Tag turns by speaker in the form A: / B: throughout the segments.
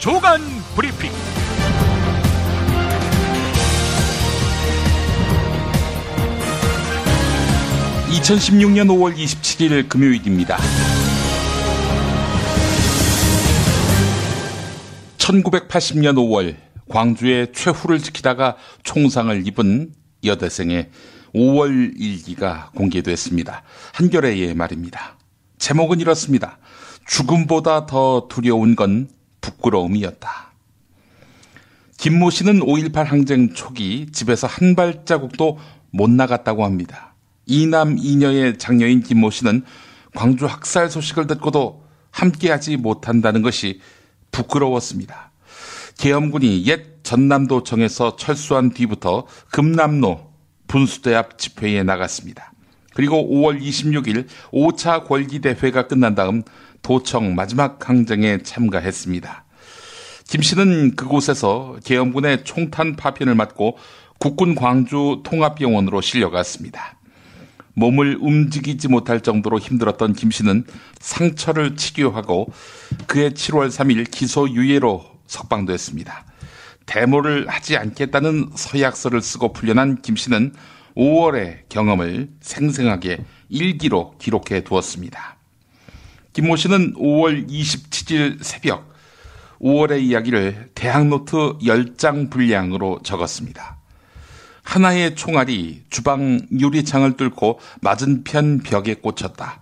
A: 주간 브리핑. (2016년 5월 27일) 금요일입니다. 1980년 5월 광주의 최후를 지키다가 총상을 입은 여대생의 5월 일기가 공개됐습니다. 한겨레의 말입니다. 제목은 이렇습니다. 죽음보다 더 두려운 건 부끄러움이었다. 김모 씨는 5.18 항쟁 초기 집에서 한 발자국도 못 나갔다고 합니다. 이남 이녀의 장녀인 김모 씨는 광주 학살 소식을 듣고도 함께하지 못한다는 것이 부끄러웠습니다. 계엄군이 옛 전남도청에서 철수한 뒤부터 금남로 분수대 앞 집회에 나갔습니다. 그리고 5월 26일 5차 권리대회가 끝난 다음 도청 마지막 항쟁에 참가했습니다. 김 씨는 그곳에서 계엄군의 총탄 파편을 맞고 국군 광주 통합병원으로 실려갔습니다. 몸을 움직이지 못할 정도로 힘들었던 김 씨는 상처를 치료하고 그해 7월 3일 기소유예로 석방됐습니다. 데모를 하지 않겠다는 서약서를 쓰고 풀려난 김 씨는 5월의 경험을 생생하게 일기로 기록해 두었습니다. 김모 씨는 5월 27일 새벽 5월의 이야기를 대학노트 10장 분량으로 적었습니다. 하나의 총알이 주방 유리창을 뚫고 맞은편 벽에 꽂혔다.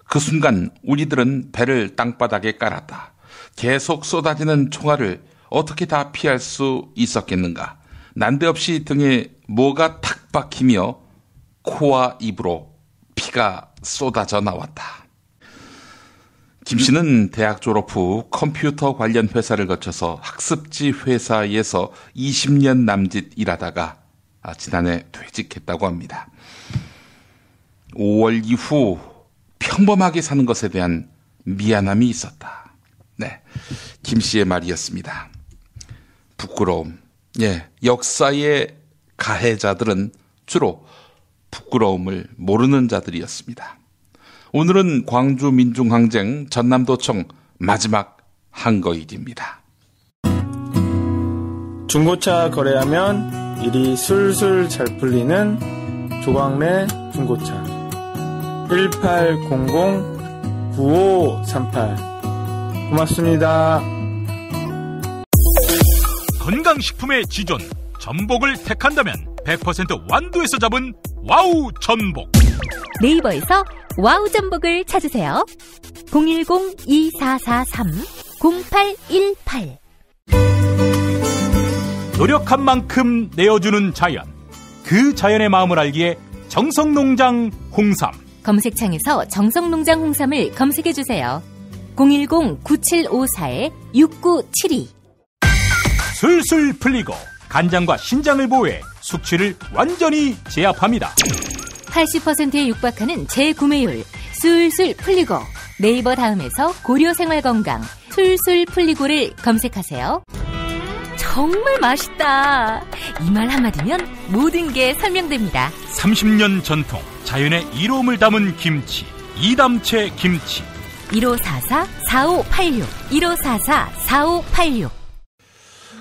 A: 그 순간 우리들은 배를 땅바닥에 깔았다. 계속 쏟아지는 총알을 어떻게 다 피할 수 있었겠는가. 난데없이 등에 뭐가 탁 박히며 코와 입으로 피가 쏟아져 나왔다. 김 씨는 대학 졸업 후 컴퓨터 관련 회사를 거쳐서 학습지 회사에서 20년 남짓 일하다가 지난해 퇴직했다고 합니다. 5월 이후 평범하게 사는 것에 대한 미안함이 있었다. 네, 김 씨의 말이었습니다. 부끄러움. 역사의 가해자들은 주로 부끄러움을 모르는 자들이었습니다. 오늘은 광주 민중항쟁 전남도청 마지막 한거일입니다.
B: 중고차 거래하면 일이 술술 잘 풀리는 조광래 중고차 1800-9538 고맙습니다.
A: 건강식품의 지존 전복을 택한다면 100% 완도에서 잡은 와우 전복.
C: 네이버에서 와우 전복을 찾으세요. 010-2443-0818
A: 노력한 만큼 내어주는 자연. 그 자연의 마음을 알기에 정성농장 홍삼.
C: 검색창에서 정성농장 홍삼을 검색해주세요. 010-9754-6972
A: 술술 풀리고 간장과 신장을 보호해 숙취를 완전히 제압합니다.
C: 80%에 육박하는 재구매율 술술 풀리고 네이버 다음에서 고려생활건강 술술 풀리고를 검색하세요. 정말 맛있다. 이 말 한마디면 모든 게 설명됩니다.
A: 30년 전통 자연의 이로움을 담은 김치 이담채 김치
C: 1544-4586 1544-4586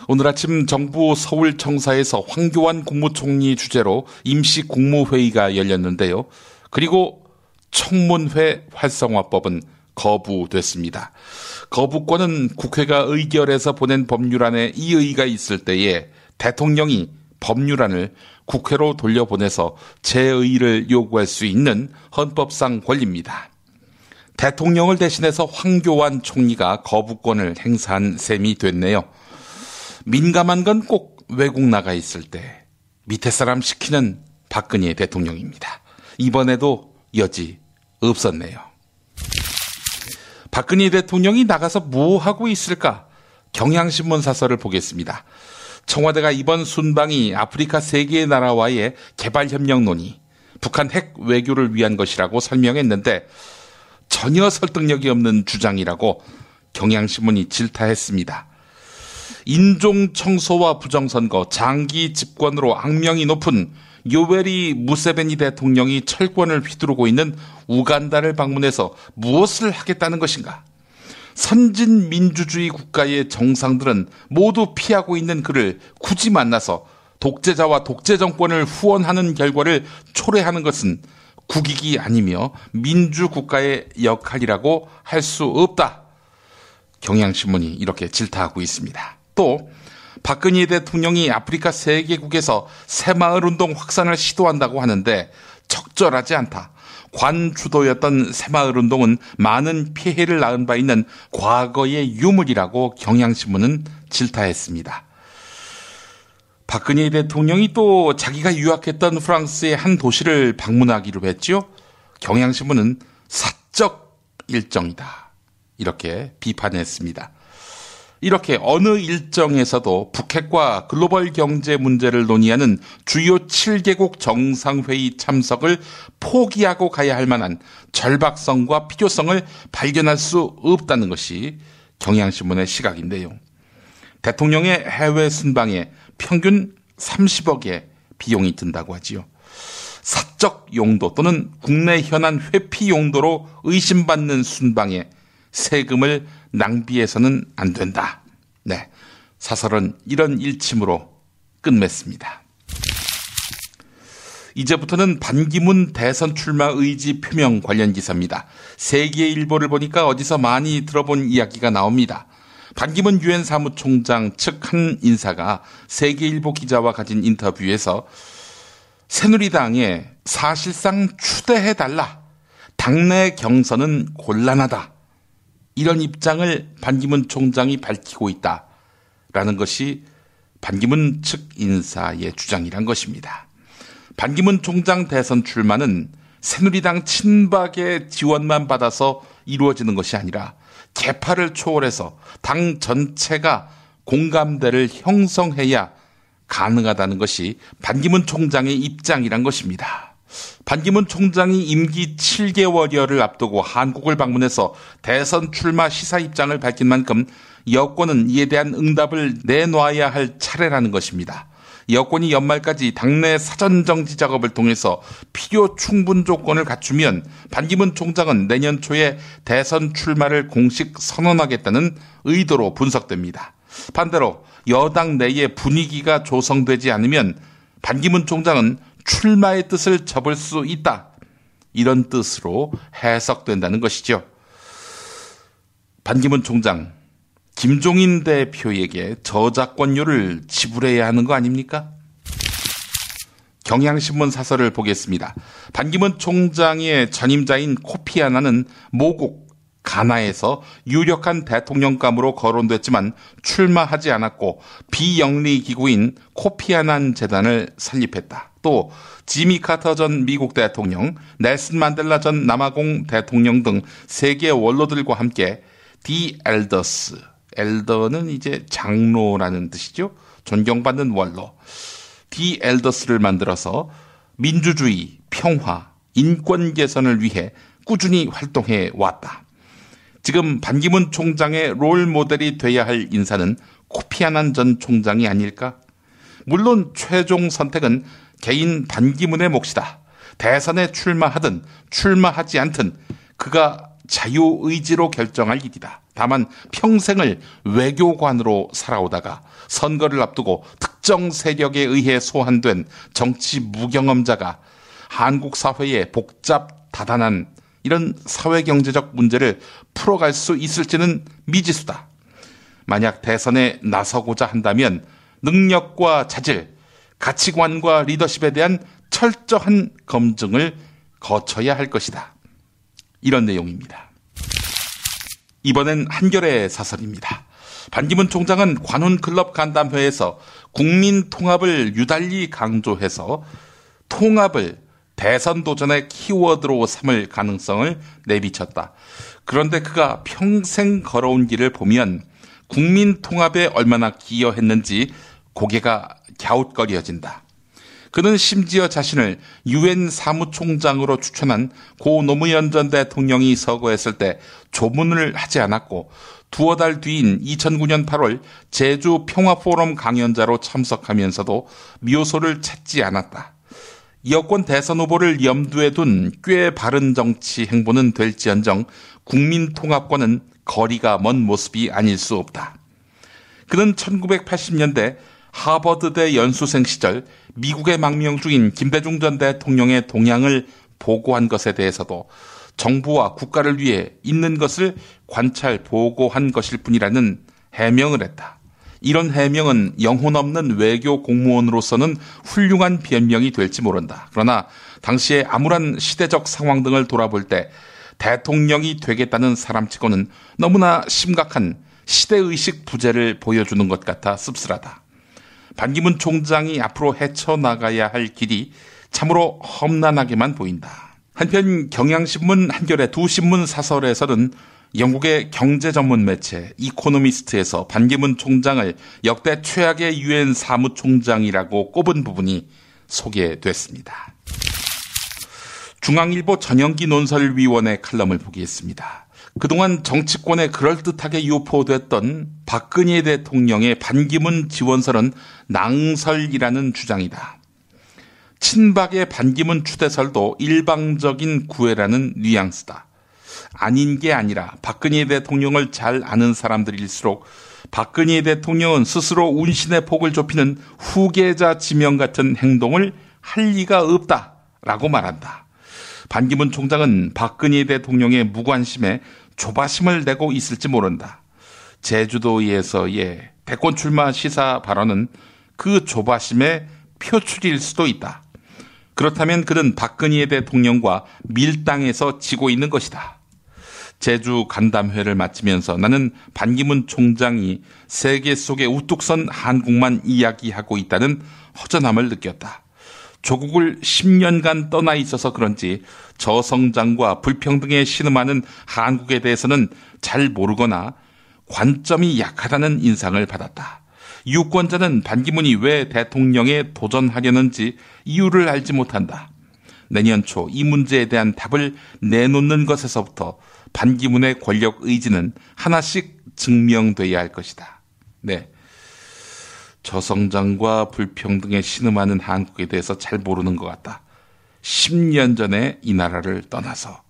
A: 오늘 아침 정부 서울청사에서 황교안 국무총리 주재로 임시 국무회의가 열렸는데요. 그리고 청문회 활성화법은 거부됐습니다. 거부권은 국회가 의결해서 보낸 법률안에 이의가 있을 때에 대통령이 법률안을 국회로 돌려보내서 재의를 요구할 수 있는 헌법상 권리입니다. 대통령을 대신해서 황교안 총리가 거부권을 행사한 셈이 됐네요. 민감한 건 꼭 외국 나가 있을 때 밑에 사람 시키는 박근혜 대통령입니다. 이번에도 여지 없었네요. 박근혜 대통령이 나가서 뭐 하고 있을까? 경향신문 사설을 보겠습니다. 청와대가 이번 순방이 아프리카 3개의 나라와의 개발협력 논의, 북한 핵 외교를 위한 것이라고 설명했는데 전혀 설득력이 없는 주장이라고 경향신문이 질타했습니다. 인종청소와 부정선거, 장기 집권으로 악명이 높은 요웨리 무세베니 대통령이 철권을 휘두르고 있는 우간다를 방문해서 무엇을 하겠다는 것인가? 선진 민주주의 국가의 정상들은 모두 피하고 있는 그를 굳이 만나서 독재자와 독재 정권을 후원하는 결과를 초래하는 것은 국익이 아니며 민주국가의 역할이라고 할 수 없다. 경향신문이 이렇게 질타하고 있습니다. 또 박근혜 대통령이 아프리카 3개국에서 새마을운동 확산을 시도한다고 하는데 적절하지 않다. 관 주도였던 새마을운동은 많은 피해를 낳은 바 있는 과거의 유물이라고 경향신문은 질타했습니다. 박근혜 대통령이 또 자기가 유학했던 프랑스의 한 도시를 방문하기로 했죠. 경향신문은 사적 일정이다. 이렇게 비판했습니다. 이렇게 어느 일정에서도 북핵과 글로벌 경제 문제를 논의하는 주요 7개국 정상회의 참석을 포기하고 가야 할 만한 절박성과 필요성을 발견할 수 없다는 것이 경향신문의 시각인데요. 대통령의 해외 순방에 평균 30억의 비용이 든다고 하지요. 사적 용도 또는 국내 현안 회피 용도로 의심받는 순방에 세금을 낭비해서는 안 된다. 네, 사설은 이런 일침으로 끝맺습니다. 이제부터는 반기문 대선 출마 의지 표명 관련 기사입니다. 세계일보를 보니까 어디서 많이 들어본 이야기가 나옵니다. 반기문 유엔 사무총장 측 한 인사가 세계일보 기자와 가진 인터뷰에서 새누리당에 사실상 추대해달라. 당내 경선은 곤란하다. 이런 입장을 반기문 총장이 밝히고 있다라는 것이 반기문 측 인사의 주장이란 것입니다. 반기문 총장 대선 출마는 새누리당 친박의 지원만 받아서 이루어지는 것이 아니라 계파를 초월해서 당 전체가 공감대를 형성해야 가능하다는 것이 반기문 총장의 입장이란 것입니다. 반기문 총장이 임기 7개월여를 앞두고 한국을 방문해서 대선 출마 시사 입장을 밝힌 만큼 여권은 이에 대한 응답을 내놔야 할 차례라는 것입니다. 여권이 연말까지 당내 사전정지 작업을 통해서 필요 충분 조건을 갖추면 반기문 총장은 내년 초에 대선 출마를 공식 선언하겠다는 의도로 분석됩니다. 반대로 여당 내에 분위기가 조성되지 않으면 반기문 총장은 출마의 뜻을 접을 수 있다. 이런 뜻으로 해석된다는 것이죠. 반기문 총장, 김종인 대표에게 저작권료를 지불해야 하는 거 아닙니까? 경향신문 사설을 보겠습니다. 반기문 총장의 전임자인 코피 아난은 모국 가나에서 유력한 대통령감으로 거론됐지만 출마하지 않았고 비영리 기구인 코피 아난 재단을 설립했다. 또 지미 카터 전 미국 대통령, 넬슨 만델라 전 남아공 대통령 등 세계 원로들과 함께 디 엘더스, 엘더는 이제 장로라는 뜻이죠. 존경받는 원로. 디 엘더스를 만들어서 민주주의, 평화, 인권 개선을 위해 꾸준히 활동해 왔다. 지금 반기문 총장의 롤 모델이 돼야 할 인사는 코피 아난 전 총장이 아닐까? 물론 최종 선택은 개인 반기문의 몫이다. 대선에 출마하든 출마하지 않든 그가 자유의지로 결정할 일이다. 다만 평생을 외교관으로 살아오다가 선거를 앞두고 특정 세력에 의해 소환된 정치 무경험자가 한국 사회의 복잡 다단한 이런 사회경제적 문제를 풀어갈 수 있을지는 미지수다. 만약 대선에 나서고자 한다면 능력과 자질, 가치관과 리더십에 대한 철저한 검증을 거쳐야 할 것이다. 이런 내용입니다. 이번엔 한겨레 사설입니다. 반기문 총장은 관훈클럽 간담회에서 국민 통합을 유달리 강조해서 통합을 대선 도전의 키워드로 삼을 가능성을 내비쳤다. 그런데 그가 평생 걸어온 길을 보면 국민 통합에 얼마나 기여했는지 고개가 갸웃거려진다. 그는 심지어 자신을 유엔 사무총장으로 추천한 고 노무현 전 대통령이 서거했을 때 조문을 하지 않았고 두어 달 뒤인 2009년 8월 제주 평화포럼 강연자로 참석하면서도 묘소를 찾지 않았다. 여권 대선 후보를 염두에 둔 꽤 바른 정치 행보는 될지언정 국민 통합과는 거리가 먼 모습이 아닐 수 없다. 그는 1980년대 하버드대 연수생 시절 미국에 망명 중인 김대중 전 대통령의 동향을 보고한 것에 대해서도 정부와 국가를 위해 있는 것을 관찰 보고한 것일 뿐이라는 해명을 했다. 이런 해명은 영혼 없는 외교 공무원으로서는 훌륭한 변명이 될지 모른다. 그러나 당시의 암울한 시대적 상황 등을 돌아볼 때 대통령이 되겠다는 사람치고는 너무나 심각한 시대의식 부재를 보여주는 것 같아 씁쓸하다. 반기문 총장이 앞으로 헤쳐나가야 할 길이 참으로 험난하게만 보인다. 한편 경향신문 한겨레 두 신문 사설에서는 영국의 경제 전문 매체 이코노미스트에서 반기문 총장을 역대 최악의 유엔 사무총장이라고 꼽은 부분이 소개됐습니다. 중앙일보 전영기 논설위원회 칼럼을 보겠습니다. 그동안 정치권에 그럴듯하게 유포됐던 박근혜 대통령의 반기문 지원설은 낭설이라는 주장이다. 친박의 반기문 추대설도 일방적인 구애라는 뉘앙스다. 아닌 게 아니라 박근혜 대통령을 잘 아는 사람들일수록 박근혜 대통령은 스스로 운신의 폭을 좁히는 후계자 지명 같은 행동을 할 리가 없다라고 말한다. 반기문 총장은 박근혜 대통령의 무관심에 조바심을 내고 있을지 모른다. 제주도에서의 대권 출마 시사 발언은 그 조바심의 표출일 수도 있다. 그렇다면 그는 박근혜 대통령과 밀당에서 지고 있는 것이다. 제주 간담회를 마치면서 나는 반기문 총장이 세계 속에 우뚝 선 한국만 이야기하고 있다는 허전함을 느꼈다. 조국을 10년간 떠나 있어서 그런지 저성장과 불평등에 신음하는 한국에 대해서는 잘 모르거나 관점이 약하다는 인상을 받았다. 유권자는 반기문이 왜 대통령에 도전하려는지 이유를 알지 못한다. 내년 초 이 문제에 대한 답을 내놓는 것에서부터 반기문의 권력 의지는 하나씩 증명돼야 할 것이다. 네. 저성장과 불평등에 신음하는 한국에 대해서 잘 모르는 것 같다. 10년 전에 이 나라를 떠나서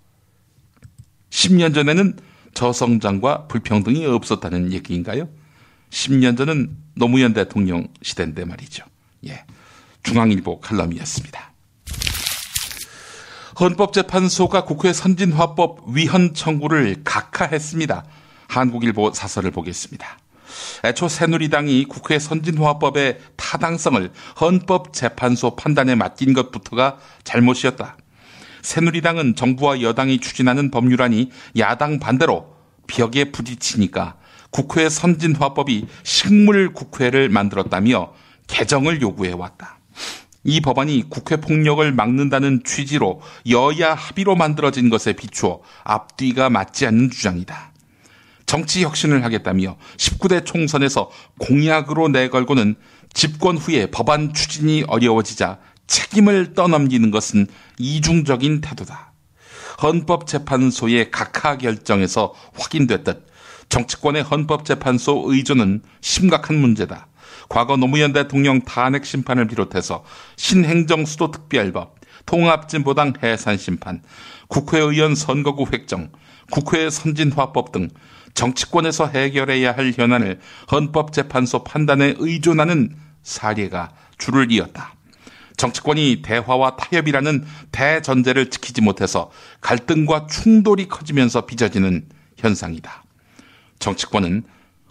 A: 10년 전에는 저성장과 불평등이 없었다는 얘기인가요? 10년 전은 노무현 대통령 시대인데 말이죠. 예, 중앙일보 칼럼이었습니다. 헌법재판소가 국회 선진화법 위헌 청구를 각하했습니다. 한국일보 사설을 보겠습니다. 애초 새누리당이 국회 선진화법의 타당성을 헌법재판소 판단에 맡긴 것부터가 잘못이었다. 새누리당은 정부와 여당이 추진하는 법률안이 야당 반대로 벽에 부딪히니까 국회 선진화법이 식물국회를 만들었다며 개정을 요구해왔다. 이 법안이 국회 폭력을 막는다는 취지로 여야 합의로 만들어진 것에 비추어 앞뒤가 맞지 않는 주장이다. 정치 혁신을 하겠다며 19대 총선에서 공약으로 내걸고는 집권 후에 법안 추진이 어려워지자 책임을 떠넘기는 것은 이중적인 태도다. 헌법재판소의 각하 결정에서 확인됐듯 정치권의 헌법재판소 의존은 심각한 문제다. 과거 노무현 대통령 탄핵 심판을 비롯해서 신행정수도특별법, 통합진보당 해산심판, 국회의원 선거구 획정, 국회 선진화법 등 정치권에서 해결해야 할 현안을 헌법재판소 판단에 의존하는 사례가 줄을 이었다. 정치권이 대화와 타협이라는 대전제를 지키지 못해서 갈등과 충돌이 커지면서 빚어지는 현상이다. 정치권은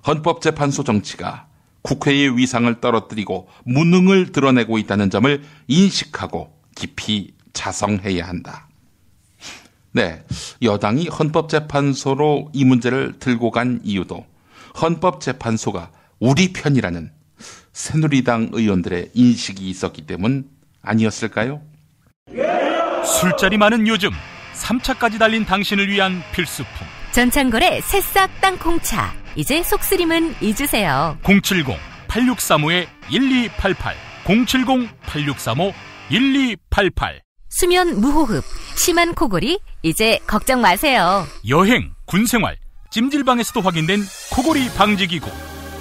A: 헌법재판소 정치가 국회의 위상을 떨어뜨리고 무능을 드러내고 있다는 점을 인식하고 깊이 자성해야 한다. 네, 여당이 헌법재판소로 이 문제를 들고 간 이유도 헌법재판소가 우리 편이라는 새누리당 의원들의 인식이 있었기 때문 아니었을까요?
D: 술자리 많은 요즘 3차까지 달린 당신을 위한 필수품
C: 전창걸의 새싹 땅콩차. 이제 속쓰림은 잊으세요.
D: 070-8635-1288 070-8635-1288
C: 수면 무호흡, 심한 코골이 이제 걱정 마세요.
D: 여행, 군생활, 찜질방에서도 확인된 코골이 방지기구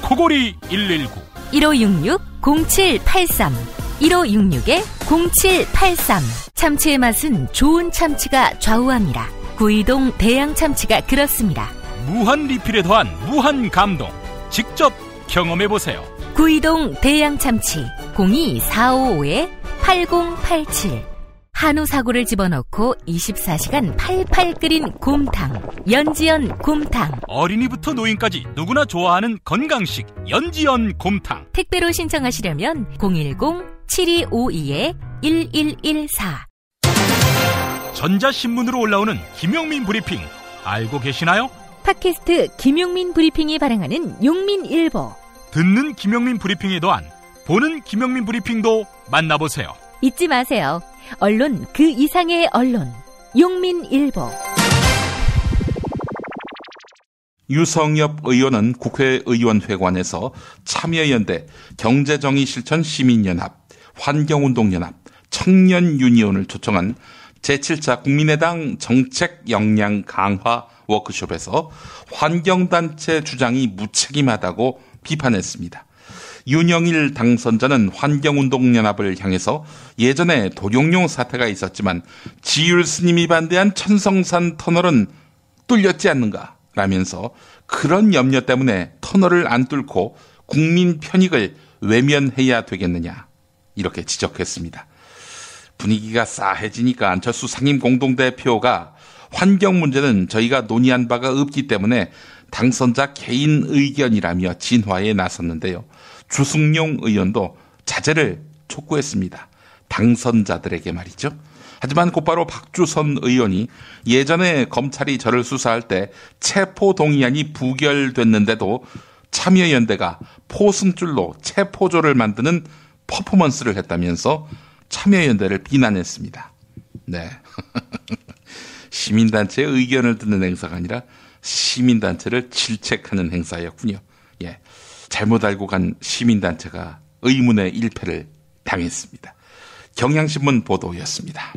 D: 코골이 119
C: 1566-0783 1566-0783 참치의 맛은 좋은 참치가 좌우합니다. 구이동 대양 참치가 그렇습니다.
D: 무한 리필에 더한 무한 감동. 직접 경험해보세요.
C: 구이동 대양참치 02-455-8087. 한우 사고를 집어넣고 24시간 팔팔 끓인 곰탕, 연지연 곰탕.
D: 어린이부터 노인까지 누구나 좋아하는 건강식 연지연 곰탕.
C: 택배로 신청하시려면 010-7252-1114.
D: 전자신문으로 올라오는 김용민 브리핑 알고 계시나요?
C: 팟캐스트 김용민 브리핑이 발행하는 용민일보.
D: 듣는 김용민 브리핑에 더한 보는 김용민 브리핑도 만나보세요.
C: 잊지 마세요. 언론 그 이상의 언론. 용민일보.
A: 유성엽 의원은 국회의원회관에서 참여연대, 경제정의실천 시민연합, 환경운동연합, 청년유니온을 초청한 제7차 국민의당 정책 역량 강화 워크숍에서 환경단체 주장이 무책임하다고 비판했습니다. 윤영일 당선자는 환경운동연합을 향해서 예전에 도룡뇽 사태가 있었지만 지율 스님이 반대한 천성산 터널은 뚫렸지 않는가 라면서 그런 염려 때문에 터널을 안 뚫고 국민 편익을 외면해야 되겠느냐 이렇게 지적했습니다. 분위기가 싸해지니까 안철수 상임공동대표가 환경 문제는 저희가 논의한 바가 없기 때문에 당선자 개인 의견이라며 진화에 나섰는데요. 주승용 의원도 자제를 촉구했습니다. 당선자들에게 말이죠. 하지만 곧바로 박주선 의원이 예전에 검찰이 저를 수사할 때 체포동의안이 부결됐는데도 참여연대가 포승줄로 체포조를 만드는 퍼포먼스를 했다면서 참여연대를 비난했습니다. 네. 시민단체의 의견을 듣는 행사가 아니라 시민단체를 질책하는 행사였군요. 예. 잘못 알고 간 시민단체가 의문의 일패를 당했습니다. 경향신문 보도였습니다.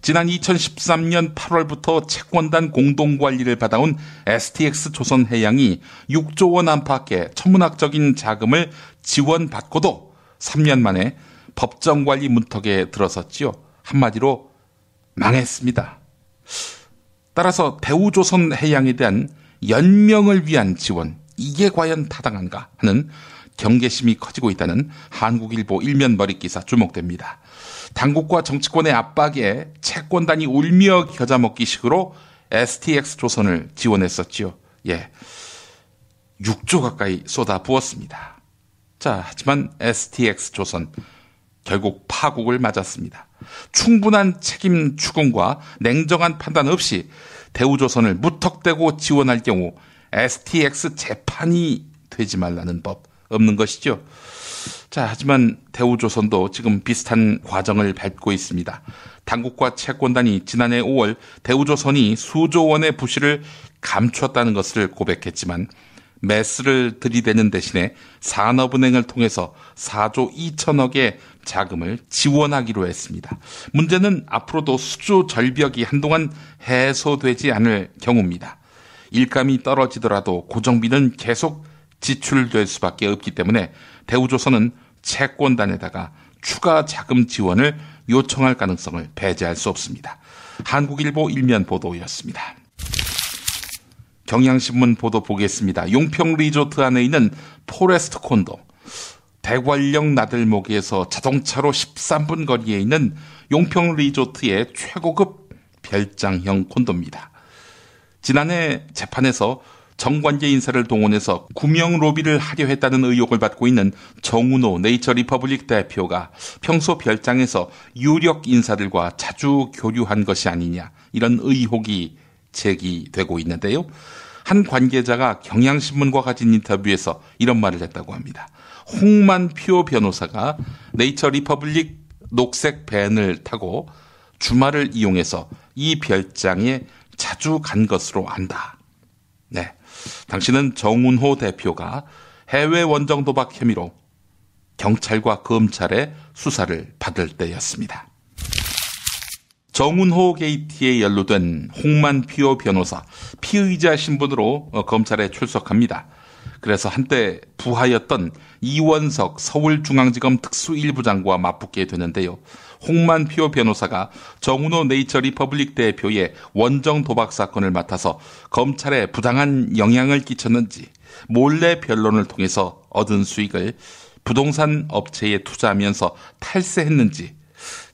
A: 지난 2013년 8월부터 채권단 공동관리를 받아온 STX 조선해양이 6조 원 안팎의 천문학적인 자금을 지원받고도 3년 만에 법정관리 문턱에 들어섰지요. 한마디로 망했습니다. 따라서 대우조선해양에 대한 연명을 위한 지원, 이게 과연 타당한가 하는 경계심이 커지고 있다는 한국일보 일면 머릿기사 주목됩니다. 당국과 정치권의 압박에 채권단이 울며 겨자먹기식으로 STX 조선을 지원했었지요. 예, 6조 가까이 쏟아부었습니다. 자, 하지만 STX 조선 결국 파국을 맞았습니다. 충분한 책임 추궁과 냉정한 판단 없이 대우조선을 무턱대고 지원할 경우 STX 재판이 되지 말라는 법 없는 것이죠. 자, 하지만 대우조선도 지금 비슷한 과정을 밟고 있습니다. 당국과 채권단이 지난해 5월 대우조선이 수조 원의 부실을 감췄다는 것을 고백했지만 매스를 들이대는 대신에 산업은행을 통해서 4조 2천억의 자금을 지원하기로 했습니다. 문제는 앞으로도 수주 절벽이 한동안 해소되지 않을 경우입니다. 일감이 떨어지더라도 고정비는 계속 지출될 수밖에 없기 때문에 대우조선은 채권단에다가 추가 자금 지원을 요청할 가능성을 배제할 수 없습니다. 한국일보 일면 보도였습니다. 경향신문 보도 보겠습니다. 용평 리조트 안에 있는 포레스트 콘도. 대관령 나들목에서 자동차로 13분 거리에 있는 용평 리조트의 최고급 별장형 콘도입니다. 지난해 재판에서 정관계 인사를 동원해서 구명 로비를 하려 했다는 의혹을 받고 있는 정운호 네이처 리퍼블릭 대표가 평소 별장에서 유력 인사들과 자주 교류한 것이 아니냐 이런 의혹이 제기되고 있는데요. 한 관계자가 경향신문과 가진 인터뷰에서 이런 말을 했다고 합니다. 홍만표 변호사가 네이처 리퍼블릭 녹색 밴을 타고 주말을 이용해서 이 별장에 자주 간 것으로 안다. 네, 당시는 정운호 대표가 해외 원정 도박 혐의로 경찰과 검찰의 수사를 받을 때였습니다. 정운호 게이트에 연루된 홍만표 변호사 피의자 신분으로 검찰에 출석합니다. 그래서 한때 부하였던 이원석 서울중앙지검 특수 1부장과 맞붙게 되는데요. 홍만표 변호사가 정운호 네이처 리퍼블릭 대표의 원정 도박 사건을 맡아서 검찰에 부당한 영향을 끼쳤는지 몰래 변론을 통해서 얻은 수익을 부동산 업체에 투자하면서 탈세했는지,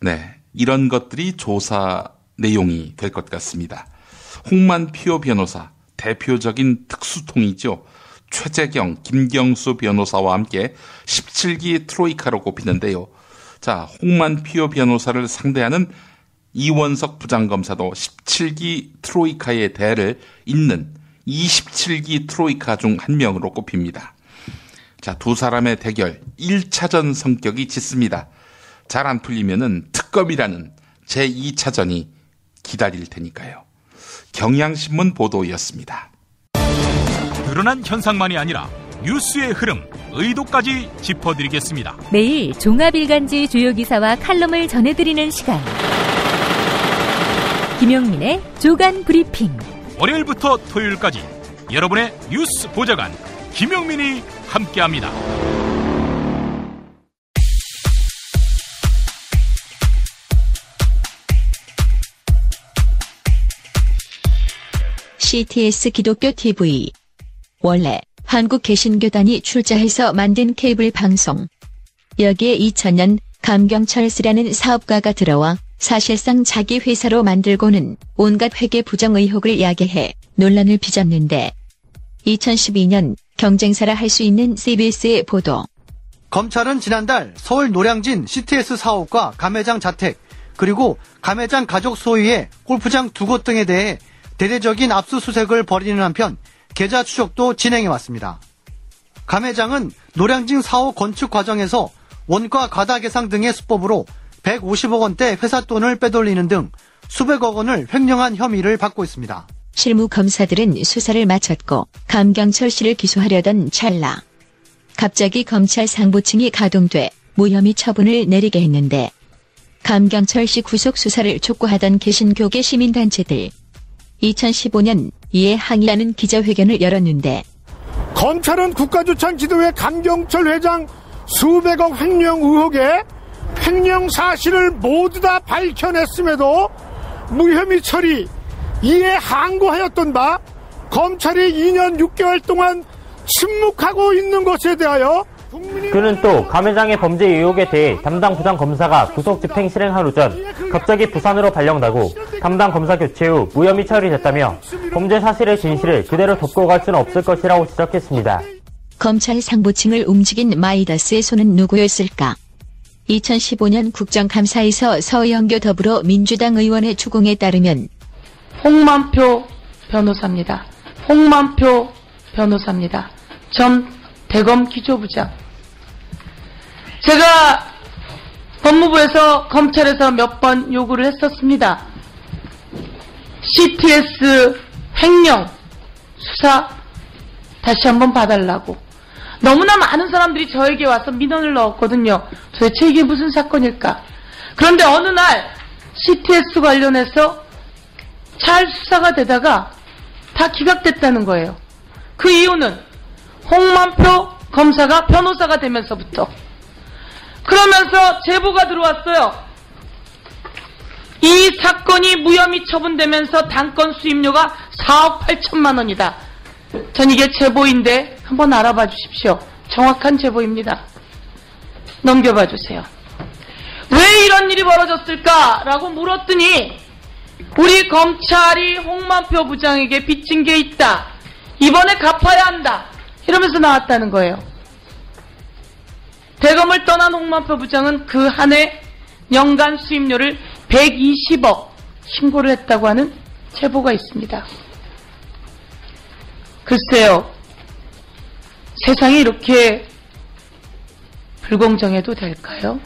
A: 네, 이런 것들이 조사 내용이 될 것 같습니다. 홍만표 변호사, 대표적인 특수통이죠. 최재경, 김경수 변호사와 함께 17기 트로이카로 꼽히는데요. 자, 홍만표 변호사를 상대하는 이원석 부장검사도 17기 트로이카의 대를 잇는 27기 트로이카 중 한 명으로 꼽힙니다. 자, 두 사람의 대결 1차전 성격이 짙습니다. 잘 안 풀리면은 특검이라는 제2차전이 기다릴 테니까요. 경향신문 보도였습니다.
D: 드러난 현상만이 아니라 뉴스의 흐름, 의도까지 짚어드리겠습니다.
C: 매일 종합일간지 주요 기사와 칼럼을 전해드리는 시간. 김용민의 조간 브리핑.
D: 월요일부터 토요일까지 여러분의 뉴스 보좌관 김용민이 함께합니다.
E: CTS 기독교 TV. 원래 한국개신교단이 출자해서 만든 케이블 방송. 여기에 2000년 감경철스라는 사업가가 들어와 사실상 자기 회사로 만들고는 온갖 회계 부정 의혹을 야기해 논란을 빚었는데 2012년 경쟁사라 할 수 있는 CBS의 보도.
F: 검찰은 지난달 서울 노량진 CTS 사옥과 가매장 자택, 그리고 가매장 가족 소유의 골프장 2곳 등에 대해 대대적인 압수수색을 벌이는 한편 계좌 추적도 진행해왔습니다. 가매장은 노량진 사옥 건축 과정에서 원가 과다 계상 등의 수법으로 150억 원대 회사 돈을 빼돌리는 등 수백억 원을 횡령한 혐의를 받고 있습니다.
E: 실무 검사들은 수사를 마쳤고 감경철 씨를 기소하려던 찰나 갑자기 검찰 상부층이 가동돼 무혐의 처분을 내리게 했는데 감경철 씨 구속 수사를 촉구하던 개신교계 시민단체들 2015년 이에 항의하는 기자회견을 열었는데
G: 검찰은 국가주찬 지도회 감경철 회장 수백억 횡령 의혹에 횡령 사실을 모두 다 밝혀냈음에도 무혐의 처리, 이에 항고하였던 바 검찰이 2년 6개월 동안 침묵하고 있는 것에 대하여
H: 그는 또 가매장의 범죄 의혹에 대해 담당 부장검사가 구속 집행 실행하루 전 갑자기 부산으로 발령나고 담당 검사 교체 후 무혐의 처리됐다며 범죄 사실의 진실을 그대로 덮고 갈 수는 없을 것이라고 지적했습니다.
E: 검찰 상부층을 움직인 마이더스의 손은 누구였을까? 2015년 국정감사에서 서영교 더불어민주당 의원의 추궁에 따르면
I: 홍만표 변호사입니다. 홍만표 변호사입니다. 전 대검 기조부장. 제가 법무부에서 검찰에서 몇 번 요구를 했었습니다. CTS 횡령 수사 다시 한번 봐달라고. 너무나 많은 사람들이 저에게 와서 민원을 넣었거든요. 도대체 이게 무슨 사건일까? 그런데 어느 날 CTS 관련해서 잘 수사가 되다가 다 기각됐다는 거예요. 그 이유는 홍만표 검사가 변호사가 되면서부터. 그러면서 제보가 들어왔어요. 이 사건이 무혐의 처분되면서 단건 수임료가 4억 8천만 원이다. 전 이게 제보인데 한번 알아봐 주십시오. 정확한 제보입니다. 넘겨봐 주세요. 왜 이런 일이 벌어졌을까라고 물었더니 우리 검찰이 홍만표 부장에게 빚진 게 있다. 이번에 갚아야 한다. 이러면서 나왔다는 거예요. 대검을 떠난 홍만표 부장은 그 한 해 연간 수임료를 120억 신고를 했다고 하는 제보가 있습니다. 글쎄요. 세상이 이렇게 불공정해도 될까요?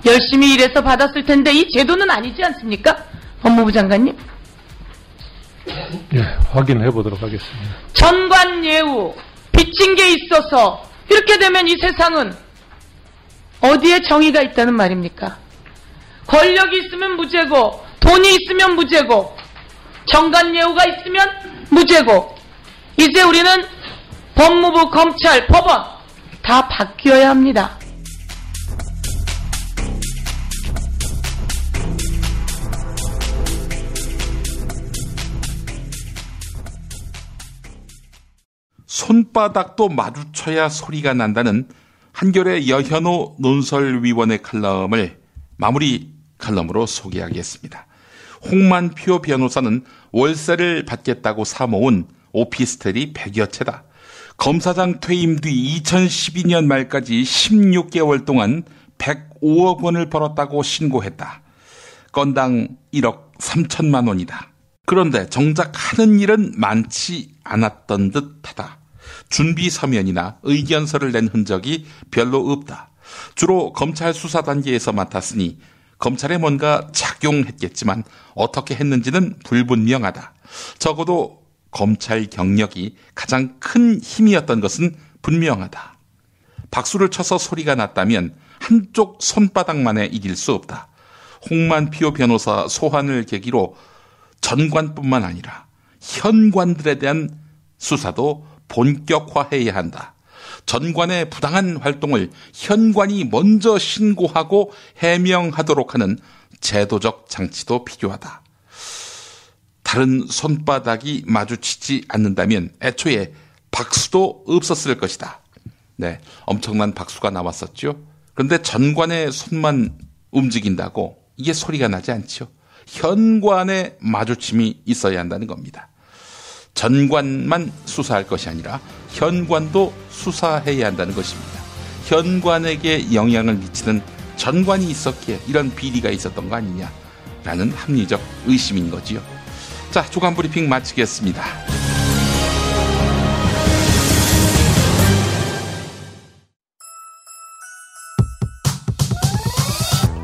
I: 열심히 일해서 받았을 텐데 이 제도는 아니지 않습니까? 법무부 장관님.
J: 예, 확인해 보도록 하겠습니다.
I: 전관예우, 빚진 게 있어서 이렇게 되면 이 세상은 어디에 정의가 있다는 말입니까? 권력이 있으면 무죄고 돈이 있으면 무죄고 정관예우가 있으면 무죄고 이제 우리는 법무부, 검찰, 법원 다 바뀌어야 합니다.
A: 손바닥도 마주쳐야 소리가 난다는 한겨레 여현호 논설위원의 칼럼을 마무리 칼럼으로 소개하겠습니다. 홍만표 변호사는 월세를 받겠다고 사모은 오피스텔이 100여 채다. 검사장 퇴임 뒤 2012년 말까지 16개월 동안 105억 원을 벌었다고 신고했다. 건당 1억 3천만 원이다. 그런데 정작 하는 일은 많지 않았던 듯하다. 준비 서면이나 의견서를 낸 흔적이 별로 없다. 주로 검찰 수사 단계에서 맡았으니 검찰에 뭔가 작용했겠지만 어떻게 했는지는 불분명하다. 적어도 검찰 경력이 가장 큰 힘이었던 것은 분명하다. 박수를 쳐서 소리가 났다면 한쪽 손바닥만에 이길 수 없다. 홍만표 변호사 소환을 계기로 전관뿐만 아니라 현관들에 대한 수사도 본격화해야 한다. 전관의 부당한 활동을 현관이 먼저 신고하고 해명하도록 하는 제도적 장치도 필요하다. 다른 손바닥이 마주치지 않는다면 애초에 박수도 없었을 것이다. 네, 엄청난 박수가 나왔었죠. 그런데 전관의 손만 움직인다고 이게 소리가 나지 않죠. 현관의 마주침이 있어야 한다는 겁니다. 전관만 수사할 것이 아니라 현관도 수사해야 한다는 것입니다. 현관에게 영향을 미치는 전관이 있었기에 이런 비리가 있었던 거 아니냐라는 합리적 의심인 거지요. 자, 주간 브리핑 마치겠습니다.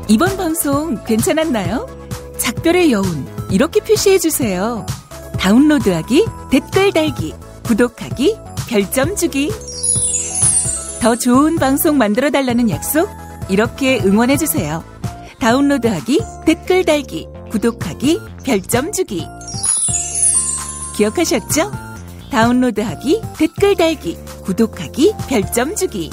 K: 이번 방송 괜찮았나요? 작별의 여운 이렇게 표시해주세요. 다운로드하기, 댓글 달기, 구독하기, 별점 주기. 더 좋은 방송 만들어달라는 약속 이렇게 응원해주세요. 다운로드하기, 댓글 달기, 구독하기, 별점 주기. 기억하셨죠? 다운로드하기, 댓글 달기, 구독하기, 별점 주기.